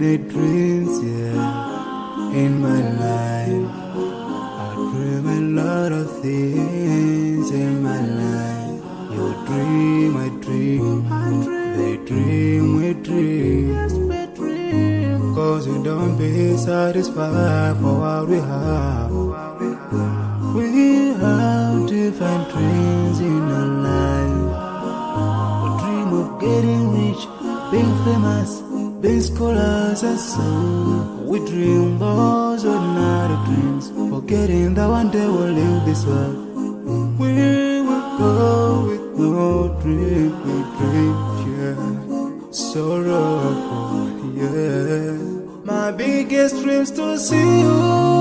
many dreams, yeah, in my life. I dream a lot of things in my life. You dream, I dream, they dream, we dream. Cause we don't be satisfied for what we have. We have different dreams in our life. We dream of getting rich, being famous, being scholars and so. We dream those ordinary dreams, forgetting that one day we'll leave this world. We will go with no dream, we dream, yeah. Sorrowful, yeah. My biggest dream's to see you